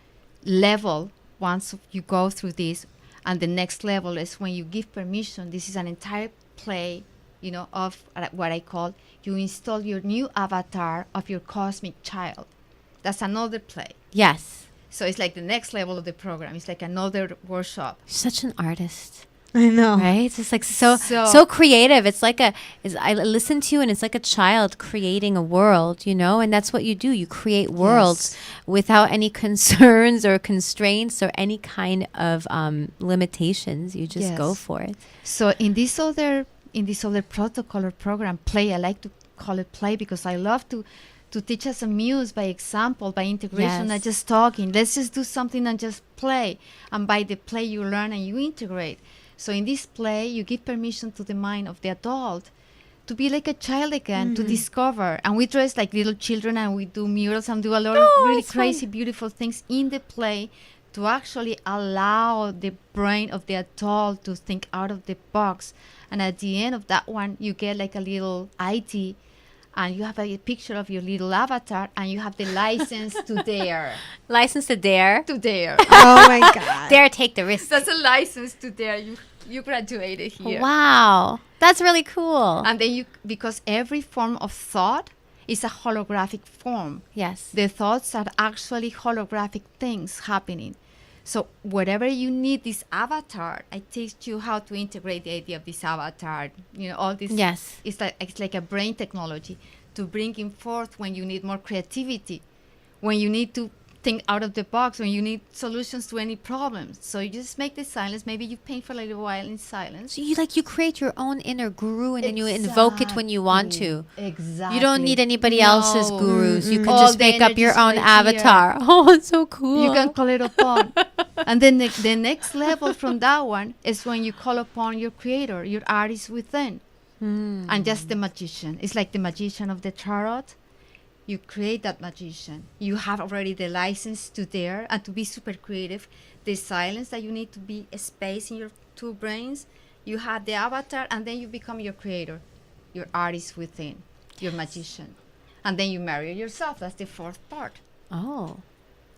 level once you go through this, and the next level is when you give permission. This is an entire play, of what I call, you install your new avatar of your cosmic child. That's another play. Yes. So it's like the next level of the program. It's like another workshop. Such an artist. I know. Right? It's just like so creative. It's like I listen to you, and it's like a child creating a world, and that's what you do. You create worlds without any concerns or constraints or any kind of limitations. You just go for it. So in this other protocol or program, play, I like to call it play because I love to teach us a muse by example, by integration, not just talking. Let's just do something and just play. And by the play, you learn and you integrate. So in this play, you give permission to the mind of the adult to be like a child again, to discover. And we dress like little children, and we do murals and do a lot of really crazy, beautiful things in the play to actually allow the brain of the adult to think out of the box. And at the end of that one, you get like a little ID, and you have a picture of your little avatar, and you have the license to dare. License to dare? To dare. Oh my God. Dare take the risk. That's a license to dare. You graduated here. Wow. That's really cool. And then because every form of thought is a holographic form. Yes. The thoughts are actually holographic things happening. So whatever you need this avatar, I teach you how to integrate the idea of this avatar. All this. Yes. It's like a brain technology to bring in forth when you need more creativity, when you need to think out of the box, when you need solutions to any problems. So you just make the silence. Maybe you paint for a little while in silence. So you create your own inner guru, and then you invoke it when you want to. Exactly. You don't need anybody else's gurus. You can All just the make up your energy's own right here. avatar. Oh, it's so cool. You can call it upon. And then the next level from that one is when you call upon your creator, your artist within. And just the magician. It's like the magician of the tarot. You create that magician. You have already the license to dare and to be super creative. The silence that you need to be a space in your two brains. You have the avatar, and then you become your creator, your artist within, your magician. And then you marry yourself. That's the fourth part. Oh.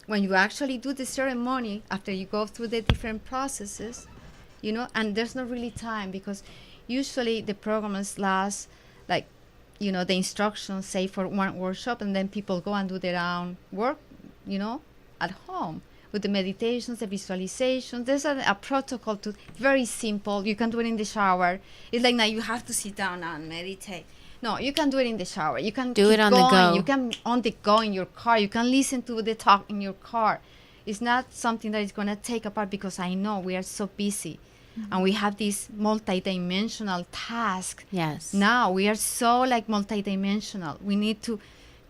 When you actually do the ceremony, after you go through the different processes, and there's not really time, because usually the programs last like, the instructions say for one workshop, and then people go and do their own work, at home with the meditations, the visualizations. There's a protocol to, very simple. You can do it in the shower. It's like now you have to sit down and meditate. No, you can do it in the shower. You can do it on the go. You can on the go in your car. You can listen to the talk in your car. It's not something that is going to take apart, because I know we are so busy. And we have this multidimensional task. Yes. Now we are so multidimensional. We need to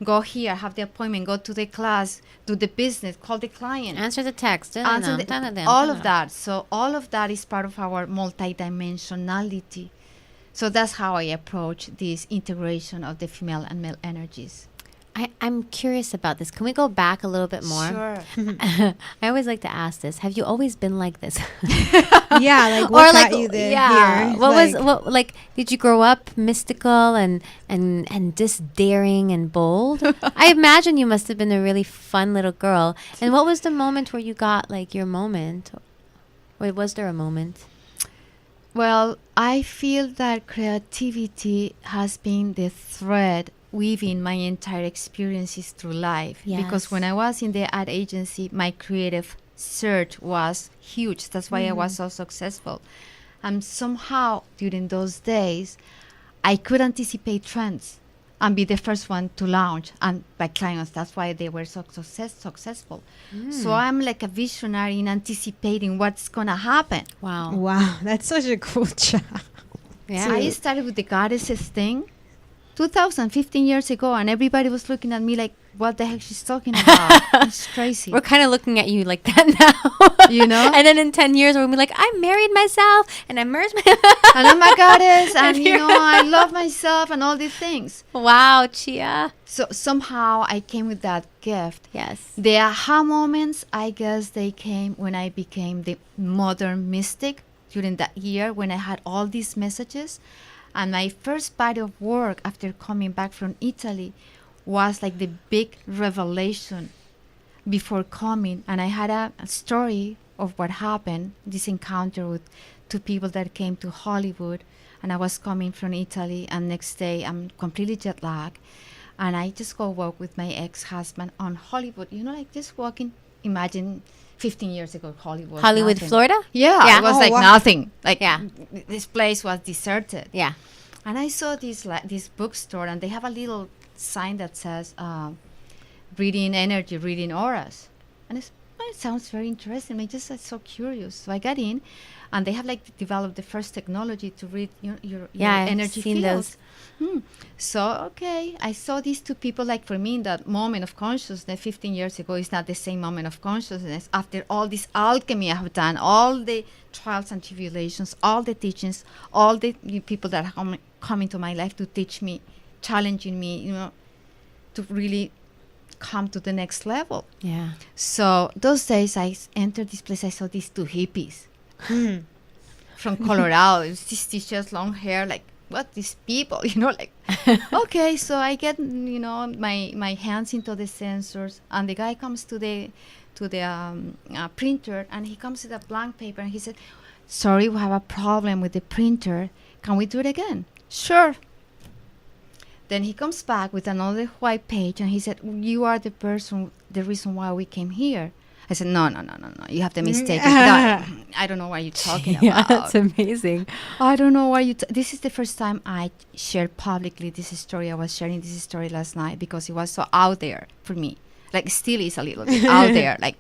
go here, have the appointment, go to the class, do the business, call the client. Answer the text. All of that. So all of that is part of our multidimensionality. So that's how I approach this integration of the female and male energies. I'm curious about this. Can we go back a little bit more? Sure. I always like to ask this. Have you always been like this? Yeah, what got you there? Yeah. Here? Did you grow up mystical and just daring and bold? I imagine you must have been a really fun little girl. And what was the moment where you got your moment? Wait, was there a moment? Well, I feel that creativity has been the thread weaving my entire experiences through life. Yes. Because when I was in the ad agency, my creative surge was huge. That's why I was so successful. And somehow during those days, I could anticipate trends and be the first one to launch. And my clients, that's why they were so successful. So I'm like a visionary in anticipating what's going to happen. Wow, that's such a cool job. Yeah. I started with the goddesses thing, 15 years ago, and everybody was looking at me like, what the heck she's talking about? It's crazy. We're kind of looking at you like that now. You know? And then in 10 years, we'll be like, I married myself and I merged my... And I'm a goddess, and And you know, I love myself and all these things. Wow, Chia. So somehow I came with that gift. Yes. The aha moments, I guess they came when I became the modern mystic during that year, when I had all these messages. And my first body of work after coming back from Italy was like the big revelation before coming. And I had a story of what happened, this encounter with two people that came to Hollywood. And I was coming from Italy, and next day I'm completely jet lagged. And I just go walk with my ex-husband on Hollywood, you know, like just walking. Imagine 15 years ago, Hollywood. Hollywood, nothing. Florida? Yeah, Yeah. it was Oh, like wow. nothing. Like, Yeah. this place was deserted. Yeah. And I saw this bookstore, and they have a little sign that says, reading energy, reading auras. And it sounds very interesting. I just was so curious. So I got in, and they have like developed the first technology to read your Yeah, I've energy seen fields. those. So, okay, I saw these two people, like for me, in that moment of consciousness 15 years ago is not the same moment of consciousness. After all this alchemy I have done, all the trials and tribulations, all the teachings, all the people that come into my life to teach me, challenging me, you know, to really come to the next level. Yeah. So those days I entered this place, I saw these two hippies from Colorado. It was these t-shirts, long hair, like, what, these people, you know, like, okay. So I get, you know, my hands into the sensors, and the guy comes to the printer, and he comes with a blank paper, and he said, sorry, we have a problem with the printer. Can we do it again? Sure. Then he comes back with another white page, and he said, you are the reason why we came here. I said, no, you have the mistake. I don't know what you're talking Yeah, about. that's amazing. I don't know why this is the first time I shared publicly this story. I was sharing this story last night because it was so out there for me. Like, still is a little bit out there. Like,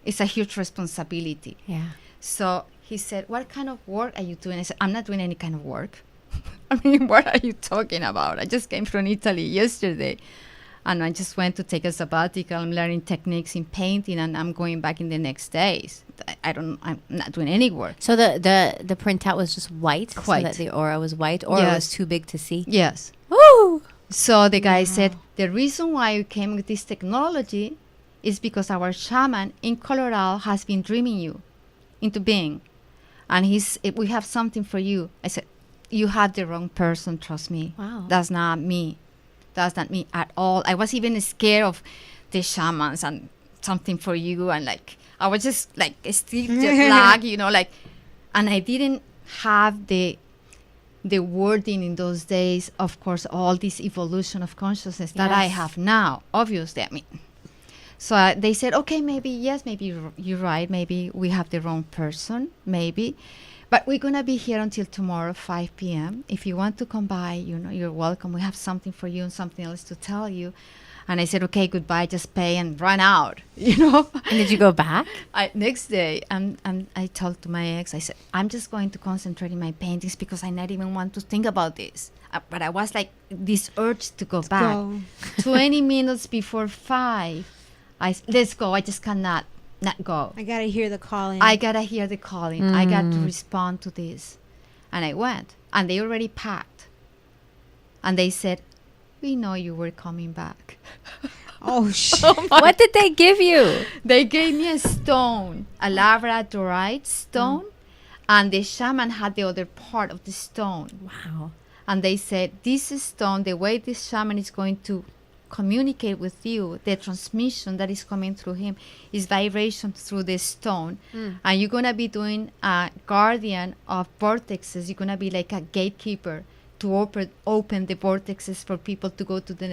it's a huge responsibility. Yeah. So he said, what kind of work are you doing? I said, I'm not doing any kind of work. I mean, what are you talking about? I just came from Italy yesterday, and I just went to take a sabbatical. I'm learning techniques in painting, and I'm going back in the next days. I'm not doing any work. So the printout was just white? White. So that the aura was white? Or it Yes. was too big to see? Yes. Woo! So the guy said, the reason why you came with this technology is because our shaman in Colorado has been dreaming you into being. And we have something for you. I said, you had the wrong person, trust me. Wow. That's not me. That's not me at all. I was even scared of the shamans and something for you. And like, I was just like still jet lag, you know, like, and I didn't have the wording in those days, of course, all this evolution of consciousness that I Yes. have now, obviously. I mean, so they said, okay, maybe, yes, maybe you're right. Maybe we have the wrong person, maybe. But we're going to be here until tomorrow, 5 p.m. If you want to come by, you know, you're welcome. We have something for you and something else to tell you. And I said, okay, goodbye, just pay and run out, you know. And did you go back? Next day, I told to my ex, I said, I'm just going to concentrate in my paintings because I not even want to think about this. But I was like, this urge to go back. Go. 20 minutes before 5, let's go. I just cannot not go. I gotta hear the calling. I gotta hear the calling. I got to respond to this. And I went. And they already packed. And they said, we know you were coming back. Oh shit! What did they give you? They gave me a stone, a labradorite stone, and the shaman had the other part of the stone. Wow. And they said, this stone, the way this shaman is going to communicate with you, the transmission that is coming through him is vibration through the stone. And you're going to be doing a guardian of vortexes. You're going to be like a gatekeeper to open the vortexes for people to go to the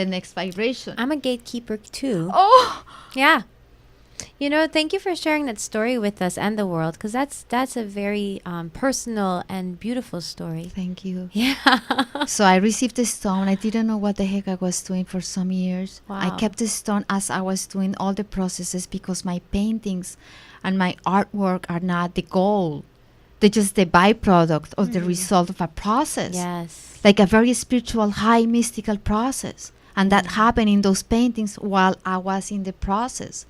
next vibration. I'm a gatekeeper too. Oh, Yeah. You know, thank you for sharing that story with us and the world, because that's a very personal and beautiful story. thank you. Yeah. So I received the stone. I didn't know what the heck I was doing for some years. I Wow. kept the stone as I was doing all the processes because my paintings and my artwork are not the goal. They're just the byproduct of the result of a process. Yes. Like a very spiritual, high mystical process. And that happened in those paintings while I was in the process.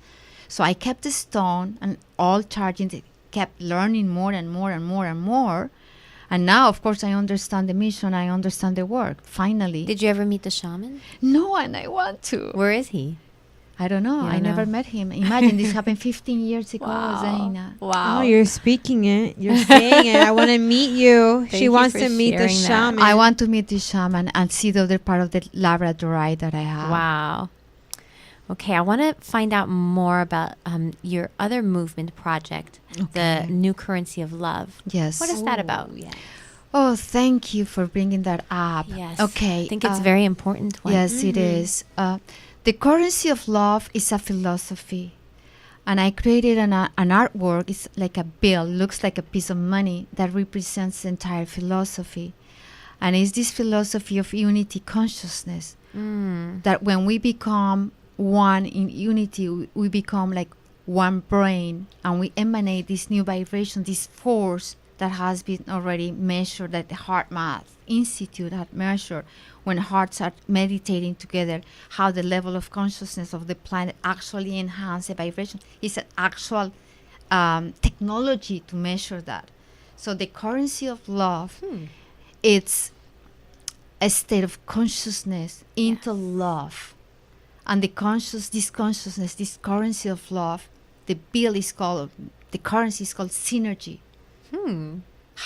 So I kept the stone and all charging it, kept learning more and more and more and more. And now, of course, I understand the mission. I understand the work, finally. Did you ever meet the shaman? No, and I want to. Where is he? I don't know. You I don't never know. met him. Imagine this happened 15 years ago, Wow. Zayna. Wow. Oh, you're speaking it. You're saying it. I want to meet you. Thank She you wants for to meet the sharing that. shaman. I want to meet the shaman and see the other part of the Labradorite that I have. Wow. Okay, I want to find out more about your other movement project, Okay. the New Currency of Love. Yes. What is that about? Oh, thank you for bringing that up. Yes. Okay. I think it's very important one. Yes, it is. The currency of love is a philosophy. And I created an artwork. It's like a bill, looks like a piece of money that represents the entire philosophy. And it's this philosophy of unity consciousness. That when we become one in unity, we become like one brain, and we emanate this new vibration, this force that has been already measured, that the Heart Math Institute had measured when hearts are meditating together, how the level of consciousness of the planet actually enhance the vibration. It's an actual technology to measure that. So the currency of love, it's a state of consciousness into love. And this consciousness, this currency of love, the currency is called synergy.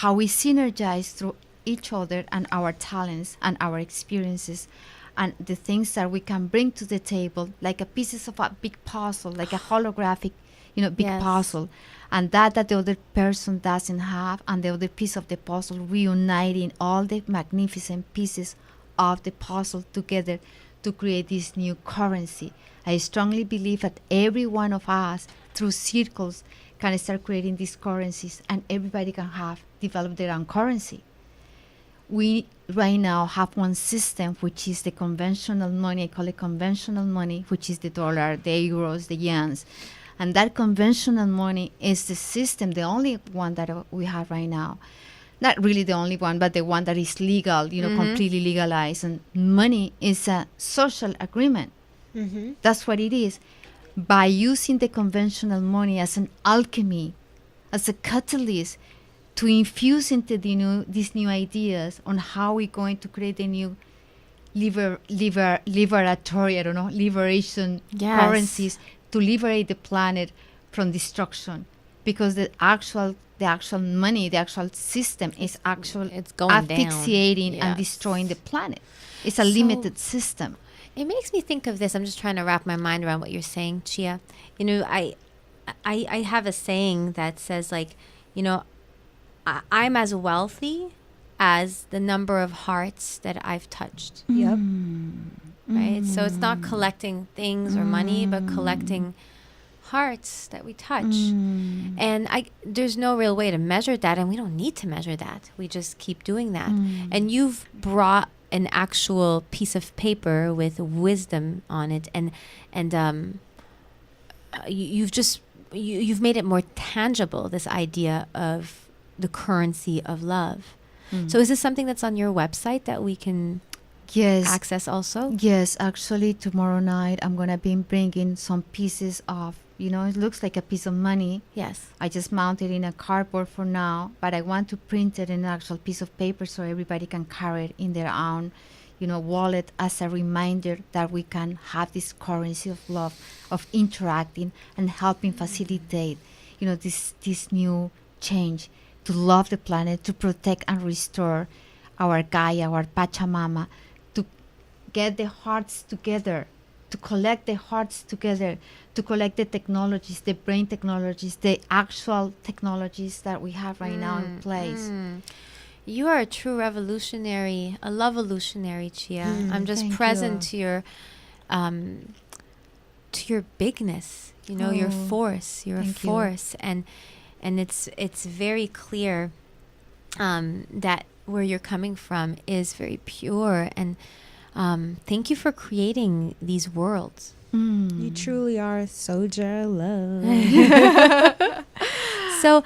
How we synergize through each other and our talents and our experiences and the things that we can bring to the table, like a pieces of a big puzzle, like a holographic, big Yes. puzzle. And that the other person doesn't have, and the other piece of the puzzle, reuniting all the magnificent pieces of the puzzle together to create this new currency. I strongly believe that every one of us, through circles, can start creating these currencies, and everybody can develop their own currency. We right now have one system, which is the conventional money. I call it conventional money, which is the dollar, the euros, the yens. And that conventional money is the system, the only one that we have right now. Not really the only one, but the one that is legal, completely legalized. And money is a social agreement. That's what it is. By using the conventional money as an alchemy, as a catalyst to infuse into these new ideas on how we're going to create a new liberation Yes. currencies to liberate the planet from destruction. Because the actual money, the actual system is it's going down. asphyxiating and Yes. destroying the planet. It's a limited system. It makes me think of this. I'm just trying to wrap my mind around what you're saying, Chia. I have a saying that says, like, I'm as wealthy as the number of hearts that I've touched. Yep. Right? So it's not collecting things or money, but collecting hearts that we touch. And there's no real way to measure that, and we don't need to measure that. We just keep doing that. And you've brought an actual piece of paper with wisdom on it, and you've made it more tangible, this idea of the currency of love. So is this something that's on your website that we can access also? Yes, actually tomorrow night I'm going to be bringing some pieces of, it looks like a piece of money. Yes. I just mounted in a cardboard for now, but I want to print it in an actual piece of paper so everybody can carry it in their own, wallet as a reminder that we can have this currency of love, of interacting and helping facilitate, this new change, to love the planet, to protect and restore our Gaia, our Pachamama, to get the hearts together, to collect the hearts together, to collect the technologies, the brain technologies, the actual technologies that we have right now in place. You are a true revolutionary, a love-volutionary, Chia. I'm just Thank present you. to your bigness, your force. You're a Thank you. force, and it's very clear that where you're coming from is very pure. And thank you for creating these worlds. You truly are a soldier of love. So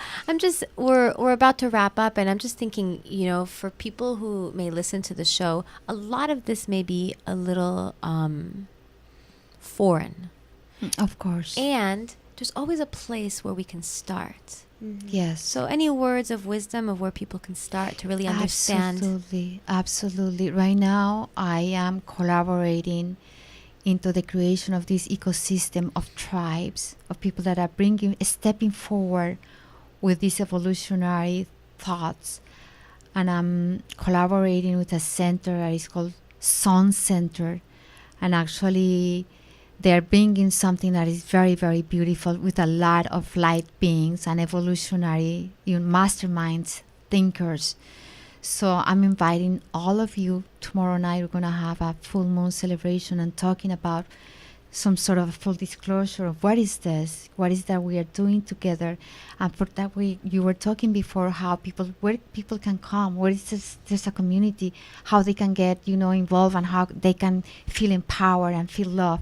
we're about to wrap up, and I'm just thinking, for people who may listen to the show, a lot of this may be a little foreign. Of course. And there's always a place where we can start. Yes. So any words of wisdom of where people can start to really understand? Absolutely. Right now, I am collaborating into the creation of this ecosystem of tribes, of people that are stepping forward with these evolutionary thoughts. And I'm collaborating with a center that is called Sun Center. And actually, they're bringing something that is very, very beautiful with a lot of light beings and evolutionary masterminds, thinkers. So I'm inviting all of you. Tomorrow night we're going to have a full moon celebration and talking about some sort of a full disclosure of what is this, what is that we are doing together. And for that, you were talking before where people can come, where is this, there's a community, how they can get involved and how they can feel empowered and feel love.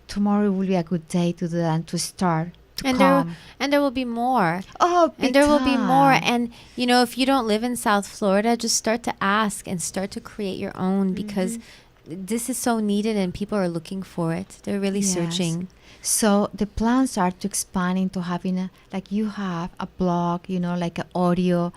Tomorrow will be a good day to do that and to start. And there will be more. Oh, and there will be more. And if you don't live in South Florida, just start to ask and start to create your own, because this is so needed and people are looking for it. They're really searching. So the plans are to expand into having you have a blog, like an audio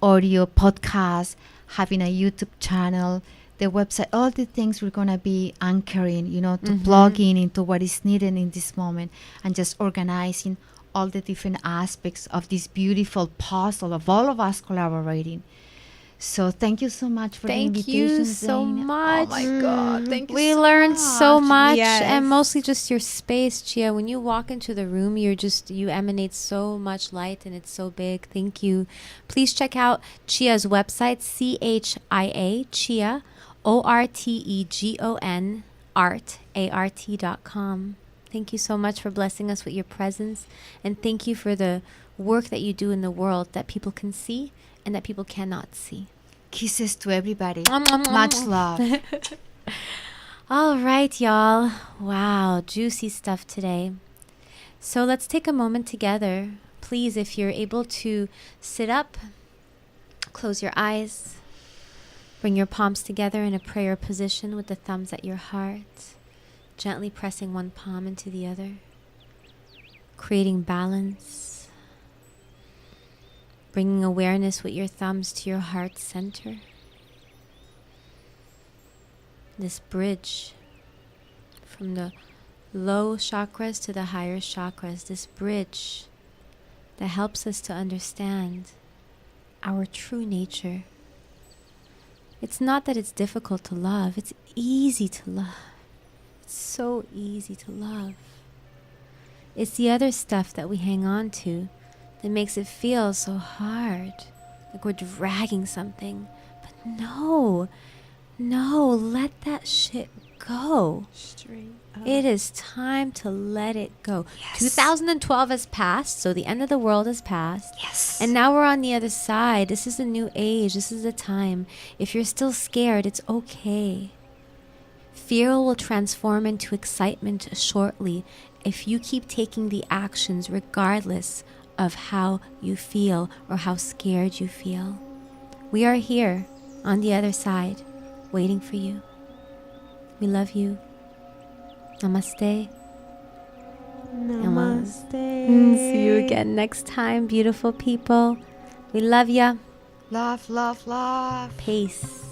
podcast, having a YouTube channel, the website, all the things we're going to be anchoring, to plugging into what is needed in this moment, and just organizing all the different aspects of this beautiful puzzle of all of us collaborating. So thank you so much for the invitation. Thank you so much. Oh my God, thank you. We learned so much, Yes. and mostly just your space, Chia. When you walk into the room, you emanate so much light, and it's so big. Thank you. Please check out Chia's website, Chia Ortegon art.com. Thank you so much for blessing us with your presence, and thank you for the work that you do in the world that people can see and that people cannot see. Kisses to everybody. Much love. All right, y'all. Wow, juicy stuff today. So let's take a moment together. Please, if you're able to sit up, close your eyes. Bring your palms together in a prayer position with the thumbs at your heart, gently pressing one palm into the other, creating balance, bringing awareness with your thumbs to your heart center. This bridge from the low chakras to the higher chakras, this bridge that helps us to understand our true nature. It's not that it's difficult to love. It's easy to love. It's so easy to love. It's the other stuff that we hang on to that makes it feel so hard, like we're dragging something. But no, let that shit go. Straight up. It is time to let it go. Yes. 2012 has passed, so the end of the world has passed. Yes. And now we're on the other side. This is a new age. This is the time. If you're still scared, it's okay. Fear will transform into excitement shortly if you keep taking the actions regardless of how you feel or how scared you feel. We are here on the other side, waiting for you. We love you. Namaste. Namaste. See you again next time, beautiful people. We love ya. Love, love, love. Peace.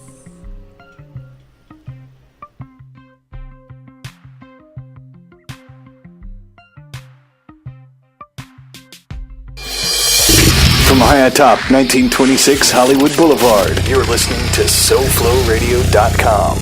From high atop 1926 Hollywood Boulevard, you're listening to SoFloRadio.com.